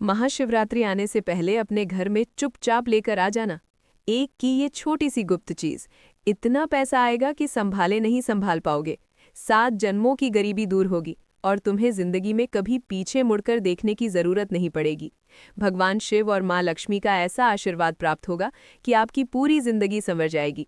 महाशिवरात्रि आने से पहले अपने घर में चुपचाप लेकर आ जाना एक की ये छोटी सी गुप्त चीज। इतना पैसा आएगा कि संभाले नहीं संभाल पाओगे। 7 जन्मों की गरीबी दूर होगी और तुम्हें जिंदगी में कभी पीछे मुड़कर देखने की जरूरत नहीं पड़ेगी। भगवान शिव और माँ लक्ष्मी का ऐसा आशीर्वाद प्राप्त होगा कि आपकी पूरी जिंदगी संवर जाएगी।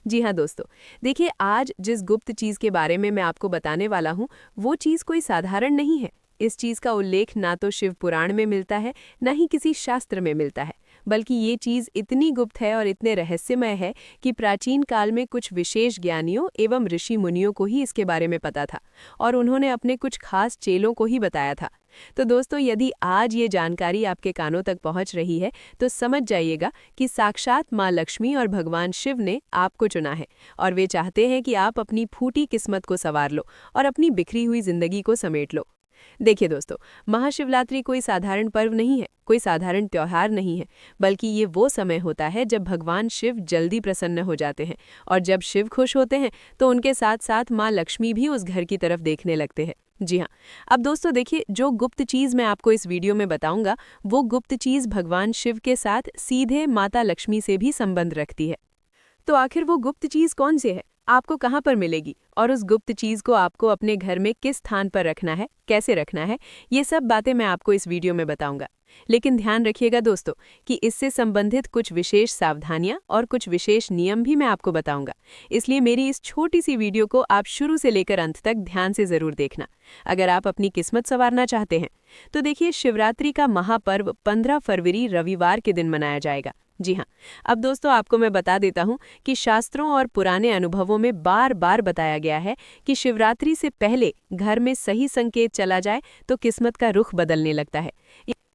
जी हाँ दोस्तों, देखिए आज जिस गुप्त चीज के बारे में मैं आपको बताने वाला हूँ वो चीज कोई साधारण नहीं है। इस चीज का उल्लेख ना तो शिव पुराण में मिलता है, ना ही किसी शास्त्र में मिलता है, बल्कि ये चीज इतनी गुप्त है और इतने रहस्यमय है कि प्राचीन काल में कुछ विशेष ज्ञानियों एवं ऋषि मुनियों को ही इसके बारे में पता था और उन्होंने अपने कुछ खास चेलों को ही बताया था। तो दोस्तों, यदि आज ये जानकारी आपके कानों तक पहुंच रही है तो समझ जाइएगा कि साक्षात माँ लक्ष्मी और भगवान शिव ने आपको चुना है और वे चाहते हैं कि आप अपनी फूटी किस्मत को संवार लो और अपनी बिखरी हुई जिंदगी को समेट लो। देखिए दोस्तों, महाशिवरात्रि कोई साधारण पर्व नहीं है, कोई साधारण त्योहार नहीं है, बल्कि ये वो समय होता है जब भगवान शिव जल्दी प्रसन्न हो जाते हैं और जब शिव खुश होते हैं तो उनके साथ साथ माँ लक्ष्मी भी उस घर की तरफ देखने लगते हैं। जी हाँ, अब दोस्तों देखिए, जो गुप्त चीज़ मैं आपको इस वीडियो में बताऊंगा वो गुप्त चीज़ भगवान शिव के साथ सीधे माता लक्ष्मी से भी संबंध रखती है। तो आखिर वो गुप्त चीज़ कौन सी है, आपको कहाँ पर मिलेगी और उस गुप्त चीज़ को आपको अपने घर में किस स्थान पर रखना है, कैसे रखना है, ये सब बातें मैं आपको इस वीडियो में बताऊंगा। लेकिन ध्यान रखिएगा दोस्तों कि इससे संबंधित कुछ विशेष सावधानियां और कुछ विशेष नियम भी मैं आपको बताऊंगा। इसलिए मेरी इस छोटी सी वीडियो को आप शुरू से लेकर अंत तक ध्यान से जरूर देखना अगर आप अपनी किस्मत संवारना चाहते हैं। तो देखिए, शिवरात्रि का महापर्व 15 फरवरी रविवार के दिन मनाया जाएगा। जी हाँ, अब दोस्तों आपको मैं बता देता हूँ कि शास्त्रों और पुराने अनुभवों में बार बार बताया गया है कि शिवरात्रि से पहले घर में सही संकेत चला जाए तो किस्मत का रुख बदलने लगता है।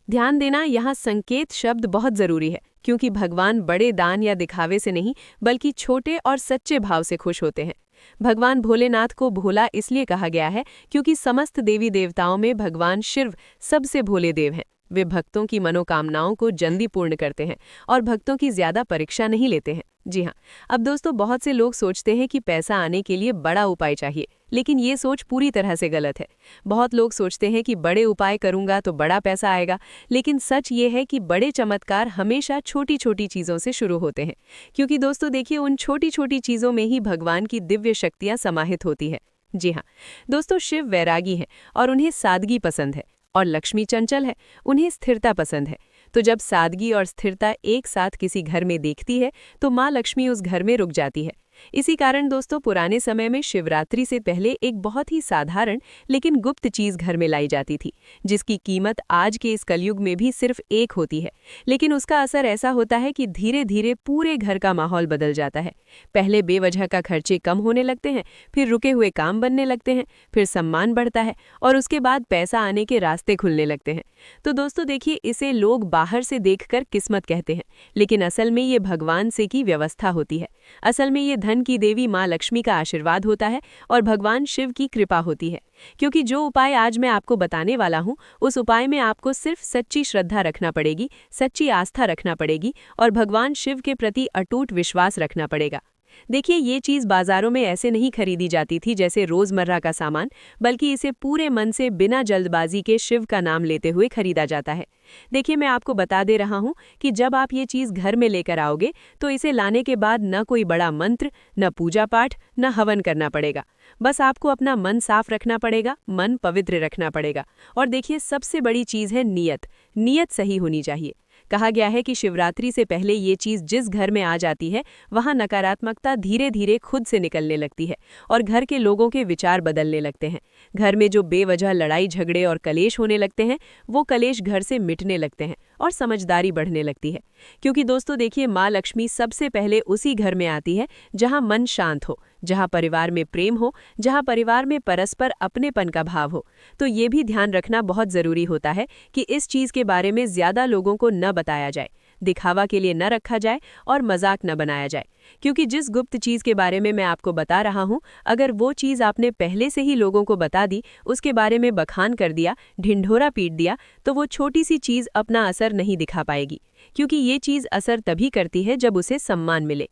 ध्यान देना, यहाँ संकेत शब्द बहुत जरूरी है क्योंकि भगवान बड़े दान या दिखावे से नहीं बल्कि छोटे और सच्चे भाव से खुश होते हैं। भगवान भोलेनाथ को भोला इसलिए कहा गया है क्योंकि समस्त देवी देवताओं में भगवान शिव सबसे भोले देव हैं। वे भक्तों की मनोकामनाओं को जल्दी पूर्ण करते हैं और भक्तों की ज्यादा परीक्षा नहीं लेते हैं। जी हाँ, अब दोस्तों बहुत से लोग सोचते हैं कि पैसा आने के लिए बड़ा उपाय चाहिए, लेकिन ये सोच पूरी तरह से गलत है। बहुत लोग सोचते हैं कि बड़े उपाय करूंगा तो बड़ा पैसा आएगा, लेकिन सच ये है कि बड़े चमत्कार हमेशा छोटी छोटी चीज़ों से शुरू होते हैं, क्योंकि दोस्तों देखिए, उन छोटी छोटी चीज़ों में ही भगवान की दिव्य शक्तियाँ समाहित होती है। जी हाँ दोस्तों, शिव वैरागी हैं और उन्हें सादगी पसंद है और लक्ष्मी चंचल है, उन्हें स्थिरता पसंद है। तो जब सादगी और स्थिरता एक साथ किसी घर में देखती है तो माँ लक्ष्मी उस घर में रुक जाती है। इसी कारण दोस्तों पुराने समय में शिवरात्रि से पहले एक बहुत ही साधारण लेकिन गुप्त चीज घर में लाई जाती थी, जिसकी कीमत आज के इस कलयुग में भी सिर्फ एक होती है, लेकिन उसका असर ऐसा होता है कि धीरे धीरे पूरे घर का माहौल बदल जाता है। पहले बेवजह का खर्चे कम होने लगते हैं, फिर रुके हुए काम बनने लगते हैं, फिर सम्मान बढ़ता है और उसके बाद पैसा आने के रास्ते खुलने लगते हैं। तो दोस्तों देखिए, इसे लोग बाहर से देखकर किस्मत कहते हैं, लेकिन असल में ये भगवान से की व्यवस्था होती है। असल में ये धन की देवी माँ लक्ष्मी का आशीर्वाद होता है और भगवान शिव की कृपा होती है। क्योंकि जो उपाय आज मैं आपको बताने वाला हूँ उस उपाय में आपको सिर्फ सच्ची श्रद्धा रखना पड़ेगी, सच्ची आस्था रखना पड़ेगी और भगवान शिव के प्रति अटूट विश्वास रखना पड़ेगा। देखिए, ये चीज़ बाजारों में ऐसे नहीं खरीदी जाती थी जैसे रोजमर्रा का सामान, बल्कि इसे पूरे मन से बिना जल्दबाजी के शिव का नाम लेते हुए खरीदा जाता है। देखिए, मैं आपको बता दे रहा हूँ कि जब आप ये चीज़ घर में लेकर आओगे तो इसे लाने के बाद न कोई बड़ा मंत्र, न पूजा पाठ, न हवन करना पड़ेगा। बस आपको अपना मन साफ रखना पड़ेगा, मन पवित्र रखना पड़ेगा। और देखिए, सबसे बड़ी चीज़ है नियत। नियत सही होनी चाहिए। कहा गया है कि शिवरात्रि से पहले ये चीज़ जिस घर में आ जाती है वहाँ नकारात्मकता धीरे धीरे खुद से निकलने लगती है और घर के लोगों के विचार बदलने लगते हैं। घर में जो बेवजह लड़ाई झगड़े और कलेश होने लगते हैं वो कलेश घर से मिटने लगते हैं और समझदारी बढ़ने लगती है। क्योंकि दोस्तों देखिए, माँ लक्ष्मी सबसे पहले उसी घर में आती है जहाँ मन शांत हो, जहाँ परिवार में प्रेम हो, जहाँ परिवार में परस्पर अपनेपन का भाव हो। तो ये भी ध्यान रखना बहुत ज़रूरी होता है कि इस चीज़ के बारे में ज़्यादा लोगों को न बताया जाए, दिखावा के लिए न रखा जाए और मजाक न बनाया जाए। क्योंकि जिस गुप्त चीज़ के बारे में मैं आपको बता रहा हूँ, अगर वो चीज़ आपने पहले से ही लोगों को बता दी, उसके बारे में बखान कर दिया, ढिंढोरा पीट दिया, तो वो छोटी सी चीज़ अपना असर नहीं दिखा पाएगी। क्योंकि ये चीज़ असर तभी करती है जब उसे सम्मान मिले।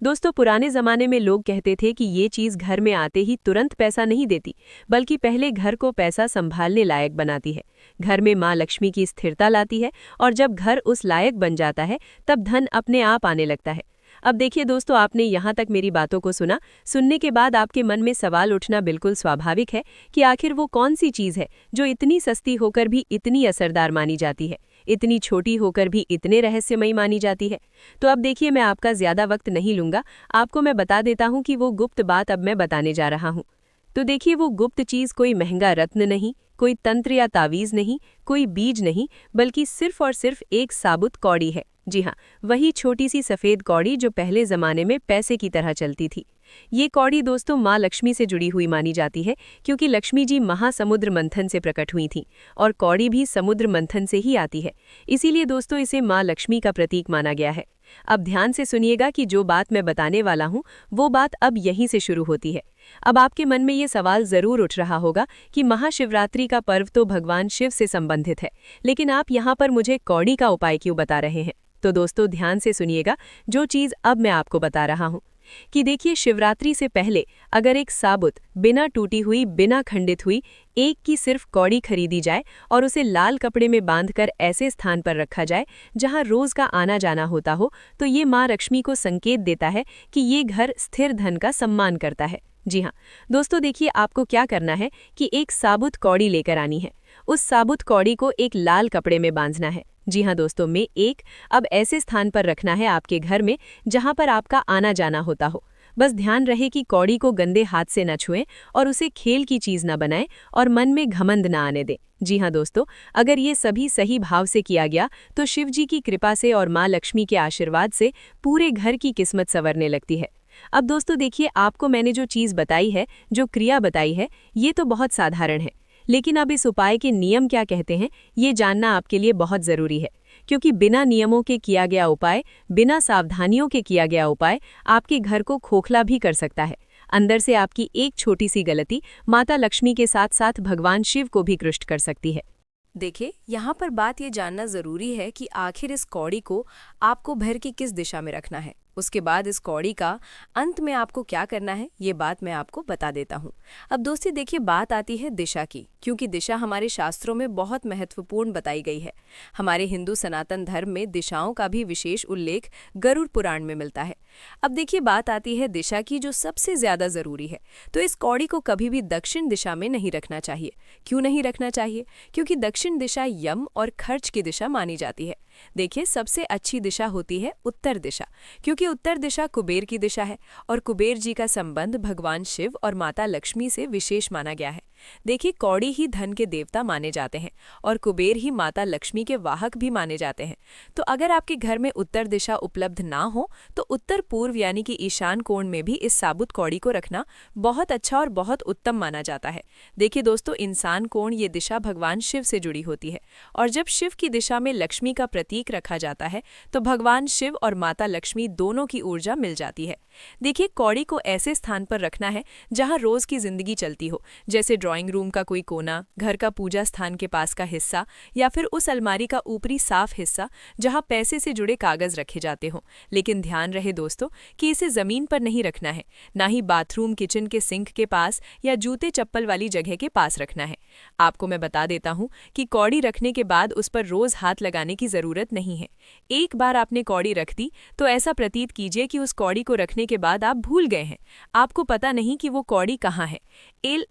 दोस्तों, पुराने जमाने में लोग कहते थे कि ये चीज़ घर में आते ही तुरंत पैसा नहीं देती, बल्कि पहले घर को पैसा संभालने लायक बनाती है। घर में माँ लक्ष्मी की स्थिरता लाती है और जब घर उस लायक बन जाता है तब धन अपने आप आने लगता है। अब देखिए दोस्तों, आपने यहाँ तक मेरी बातों को सुना। सुनने के बाद आपके मन में सवाल उठना बिल्कुल स्वाभाविक है कि आखिर वो कौन सी चीज़ है जो इतनी सस्ती होकर भी इतनी असरदार मानी जाती है, इतनी छोटी होकर भी इतने रहस्यमयी मानी जाती है। तो अब देखिए, मैं आपका ज़्यादा वक्त नहीं लूँगा, आपको मैं बता देता हूँ कि वो गुप्त बात अब मैं बताने जा रहा हूँ। तो देखिए, वो गुप्त चीज़ कोई महंगा रत्न नहीं, कोई तंत्र या तावीज़ नहीं, कोई बीज नहीं, बल्कि सिर्फ और सिर्फ एक साबुत कौड़ी है। जी हाँ, वही छोटी सी सफ़ेद कौड़ी जो पहले ज़माने में पैसे की तरह चलती थी। ये कौड़ी दोस्तों माँ लक्ष्मी से जुड़ी हुई मानी जाती है, क्योंकि लक्ष्मी जी महासमुद्र मंथन से प्रकट हुई थीं और कौड़ी भी समुद्र मंथन से ही आती है। इसीलिए दोस्तों इसे माँ लक्ष्मी का प्रतीक माना गया है। अब ध्यान से सुनिएगा कि जो बात मैं बताने वाला हूँ वो बात अब यहीं से शुरू होती है। अब आपके मन में ये सवाल ज़रूर उठ रहा होगा कि महाशिवरात्रि का पर्व तो भगवान शिव से संबंधित है, लेकिन आप यहाँ पर मुझे कौड़ी का उपाय क्यों बता रहे हैं? तो दोस्तों ध्यान से सुनिएगा जो चीज़ अब मैं आपको बता रहा हूँ कि देखिए, शिवरात्रि से पहले अगर एक साबुत, बिना टूटी हुई, बिना खंडित हुई एक की सिर्फ कौड़ी खरीदी जाए और उसे लाल कपड़े में बांधकर ऐसे स्थान पर रखा जाए जहां रोज का आना जाना होता हो, तो ये माँ लक्ष्मी को संकेत देता है कि ये घर स्थिर धन का सम्मान करता है। जी हाँ दोस्तों, देखिए आपको क्या करना है कि एक साबुत कौड़ी लेकर आनी है। उस साबुत कौड़ी को एक लाल कपड़े में बांधना है। जी हाँ दोस्तों, में एक अब ऐसे स्थान पर रखना है आपके घर में जहां पर आपका आना जाना होता हो। बस ध्यान रहे कि कौड़ी को गंदे हाथ से न छुएं और उसे खेल की चीज न बनाएं और मन में घमंड न आने दें। जी हाँ दोस्तों, अगर ये सभी सही भाव से किया गया तो शिव जी की कृपा से और माँ लक्ष्मी के आशीर्वाद से पूरे घर की किस्मत संवरने लगती है। अब दोस्तों देखिए, आपको मैंने जो चीज़ बताई है, जो क्रिया बताई है, ये तो बहुत साधारण है, लेकिन अब इस उपाय के नियम क्या कहते हैं ये जानना आपके लिए बहुत ज़रूरी है, क्योंकि बिना नियमों के किया गया उपाय, बिना सावधानियों के किया गया उपाय आपके घर को खोखला भी कर सकता है। अंदर से आपकी एक छोटी सी गलती माता लक्ष्मी के साथ साथ भगवान शिव को भी कृष्ट कर सकती है। देखिए, यहाँ पर बात ये जानना ज़रूरी है कि आखिर इस कौड़ी को आपको घर की किस दिशा में रखना है। उसके बाद इस कौड़ी का अंत में आपको क्या करना है ये बात मैं आपको बता देता हूँ। अब दोस्ती देखिए, बात आती है दिशा की, क्योंकि दिशा हमारे शास्त्रों में बहुत महत्वपूर्ण बताई गई है। हमारे हिंदू सनातन धर्म में दिशाओं का भी विशेष उल्लेख गरुड़ पुराण में मिलता है। अब देखिए, बात आती है दिशा की, जो सबसे ज़्यादा ज़रूरी है। तो इस कौड़ी को कभी भी दक्षिण दिशा में नहीं रखना चाहिए। क्यों नहीं रखना चाहिए? क्योंकि दक्षिण दिशा यम और खर्च की दिशा मानी जाती है। देखिए, सबसे अच्छी दिशा होती है उत्तर दिशा, क्योंकि उत्तर दिशा कुबेर की दिशा है और कुबेर जी का संबंध भगवान शिव और माता लक्ष्मी से विशेष माना गया है। देखिए, कौड़ी ही धन के देवता माने जाते हैं और कुबेर ही माता लक्ष्मी के वाहक भी माने जाते हैं। तो अगर आपके घर में उत्तर दिशा उपलब्ध ना हो तो उत्तर पूर्व यानी कि ईशान कोण में भी इस साबुत कौड़ी को रखना बहुत अच्छा और बहुत उत्तम माना जाता है। देखिए दोस्तों, इंसान कोण ये दिशा भगवान शिव से जुड़ी होती है और जब शिव की दिशा में लक्ष्मी का प्रतीक रखा जाता है तो भगवान शिव और माता लक्ष्मी दोनों की ऊर्जा मिल जाती है। देखिए, कौड़ी को ऐसे स्थान पर रखना है जहां रोज की जिंदगी चलती हो, जैसे ड्राइंग रूम का कोई कोना, घर का पूजा स्थान के पास का हिस्सा, या फिर उस अलमारी का ऊपरी साफ हिस्सा जहां पैसे से जुड़े कागज रखे जाते हों। लेकिन ध्यान रहे दोस्तों कि इसे जमीन पर नहीं रखना है, ना ही बाथरूम किचन के सिंक के पास या जूते चप्पल वाली जगह के पास रखना है। आपको मैं बता देता हूं कि कौड़ी रखने के बाद उस पर रोज हाथ लगाने की जरूरत नहीं है। एक बार आपने कौड़ी रख दी तो ऐसा प्रतीत कीजिए कि उस कौड़ी को रखने के बाद आप भूल गए हैं। आपको पता नहीं कि वो कौड़ी कहाँ है।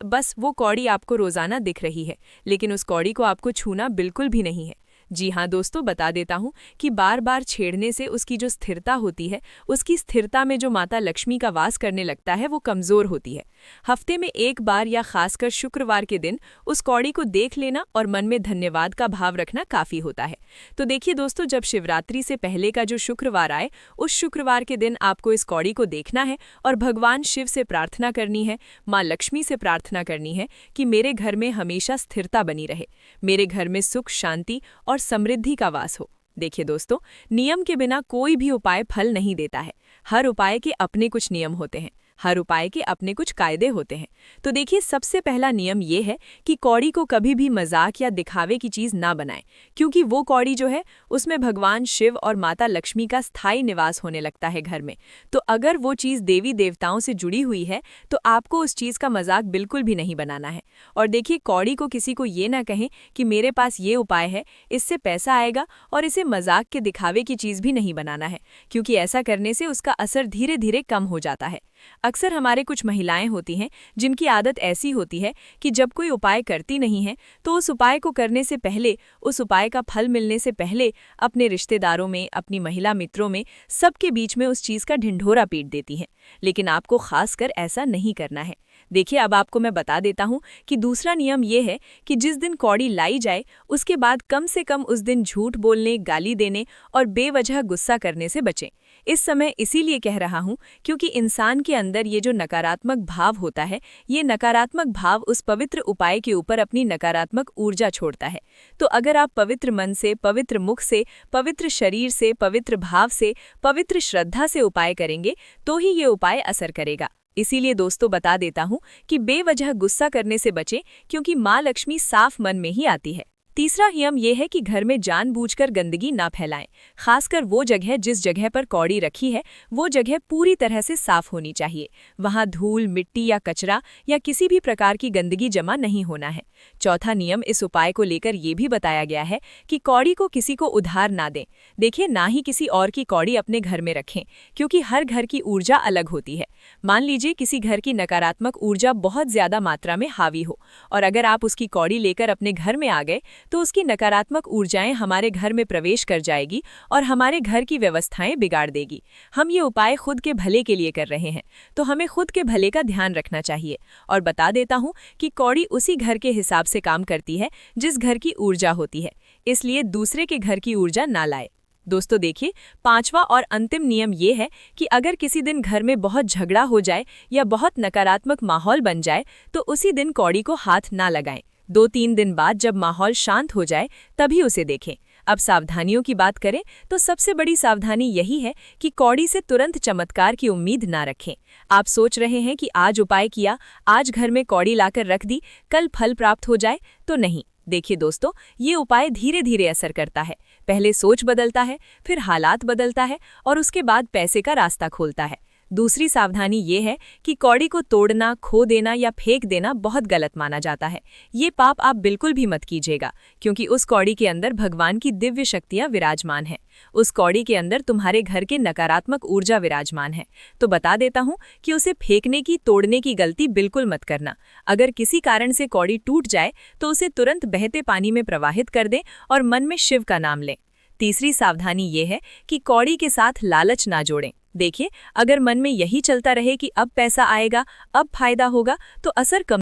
बस वो कौड़ी आपको रोजाना दिख रही है, लेकिन उस कौड़ी को आपको छूना बिल्कुल भी नहीं है। जी हाँ दोस्तों, बता देता हूँ कि बार बार छेड़ने से उसकी जो स्थिरता होती है, उसकी स्थिरता में जो माता लक्ष्मी का वास करने लगता है वो कमज़ोर होती है। हफ्ते में एक बार या खासकर शुक्रवार के दिन उस कौड़ी को देख लेना और मन में धन्यवाद का भाव रखना काफ़ी होता है। तो देखिए दोस्तों, जब शिवरात्रि से पहले का जो शुक्रवार आए, उस शुक्रवार के दिन आपको इस कौड़ी को देखना है और भगवान शिव से प्रार्थना करनी है, माँ लक्ष्मी से प्रार्थना करनी है कि मेरे घर में हमेशा स्थिरता बनी रहे, मेरे घर में सुख, शांति और समृद्धि का वास हो। देखिए दोस्तों, नियम के बिना कोई भी उपाय फल नहीं देता है। हर उपाय के अपने कुछ नियम होते हैं। हर उपाय के अपने कुछ कायदे होते हैं। तो देखिए, सबसे पहला नियम ये है कि कौड़ी को कभी भी मजाक या दिखावे की चीज ना बनाएं, क्योंकि वो कौड़ी जो है उसमें भगवान शिव और माता लक्ष्मी का स्थायी निवास होने लगता है घर में। तो अगर वो चीज देवी देवताओं से जुड़ी हुई है तो आपको उस चीज का मजाक बिल्कुल भी नहीं बनाना है। और देखिए, कौड़ी को किसी को ये ना कहें कि मेरे पास ये उपाय है, इससे पैसा आएगा, और इसे मजाक के दिखावे की चीज भी नहीं बनाना है, क्योंकि ऐसा करने से उसका असर धीरे धीरे कम हो जाता है। अक्सर हमारे कुछ महिलाएं होती हैं जिनकी आदत ऐसी होती है कि जब कोई उपाय करती नहीं है तो उस उपाय को करने से पहले, उस उपाय का फल मिलने से पहले अपने रिश्तेदारों में, अपनी महिला मित्रों में, सबके बीच में उस चीज का ढिंढोरा पीट देती हैं। लेकिन आपको खासकर ऐसा नहीं करना है। देखिए, अब आपको मैं बता देता हूं कि दूसरा नियम ये है कि जिस दिन कौड़ी लाई जाए उसके बाद कम से कम उस दिन झूठ बोलने, गाली देने और बेवजह गुस्सा करने से बचें। इस समय इसीलिए कह रहा हूं क्योंकि इंसान के अंदर ये जो नकारात्मक भाव होता है, ये नकारात्मक भाव उस पवित्र उपाय के ऊपर अपनी नकारात्मक ऊर्जा छोड़ता है। तो अगर आप पवित्र मन से, पवित्र मुख से, पवित्र शरीर से, पवित्र भाव से, पवित्र श्रद्धा से उपाय करेंगे तो ही ये उपाय असर करेगा। इसीलिए दोस्तों बता देता हूं कि बेवजह गुस्सा करने से बचें, क्योंकि माँ लक्ष्मी साफ मन में ही आती है। तीसरा नियम यह है कि घर में जानबूझकर गंदगी ना फैलाएं। खासकर वो जगह जिस जगह पर कौड़ी रखी है वो जगह पूरी तरह से साफ होनी चाहिए। वहां धूल, मिट्टी या कचरा या किसी भी प्रकार की गंदगी जमा नहीं होना है। चौथा नियम इस उपाय को लेकर ये भी बताया गया है कि कौड़ी को किसी को उधार ना दें। देखिए, ना ही किसी और की कौड़ी अपने घर में रखें, क्योंकि हर घर की ऊर्जा अलग होती है। मान लीजिए किसी घर की नकारात्मक ऊर्जा बहुत ज्यादा मात्रा में हावी हो, और अगर आप उसकी कौड़ी लेकर अपने घर में आ गए तो उसकी नकारात्मक ऊर्जाएं हमारे घर में प्रवेश कर जाएगी और हमारे घर की व्यवस्थाएं बिगाड़ देगी। हम ये उपाय खुद के भले के लिए कर रहे हैं, तो हमें खुद के भले का ध्यान रखना चाहिए। और बता देता हूं कि कौड़ी उसी घर के हिसाब से काम करती है जिस घर की ऊर्जा होती है, इसलिए दूसरे के घर की ऊर्जा ना लाए। दोस्तों देखिए, पांचवा और अंतिम नियम ये है कि अगर किसी दिन घर में बहुत झगड़ा हो जाए या बहुत नकारात्मक माहौल बन जाए तो उसी दिन कौड़ी को हाथ ना लगाएं। 2-3 दिन बाद जब माहौल शांत हो जाए तभी उसे देखें। अब सावधानियों की बात करें तो सबसे बड़ी सावधानी यही है कि कौड़ी से तुरंत चमत्कार की उम्मीद ना रखें। आप सोच रहे हैं कि आज उपाय किया, आज घर में कौड़ी लाकर रख दी, कल फल प्राप्त हो जाए, तो नहीं। देखिए दोस्तों, ये उपाय धीरे धीरे असर करता है। पहले सोच बदलता है, फिर हालात बदलता है और उसके बाद पैसे का रास्ता खोलता है। दूसरी सावधानी ये है कि कौड़ी को तोड़ना, खो देना या फेंक देना बहुत गलत माना जाता है। ये पाप आप बिल्कुल भी मत कीजिएगा, क्योंकि उस कौड़ी के अंदर भगवान की दिव्य शक्तियां विराजमान हैं। उस कौड़ी के अंदर तुम्हारे घर के नकारात्मक ऊर्जा विराजमान है। तो बता देता हूं कि उसे फेंकने की, तोड़ने की गलती बिल्कुल मत करना। अगर किसी कारण से कौड़ी टूट जाए तो उसे तुरंत बहते पानी में प्रवाहित कर दें और मन में शिव का नाम लें। तीसरी सावधानी ये है कि कौड़ी के साथ लालच ना जोड़ें। देखिए, अगर मन में यही चलता रहे कि अब पैसा आएगा, अब फायदा होगा, तो असर कम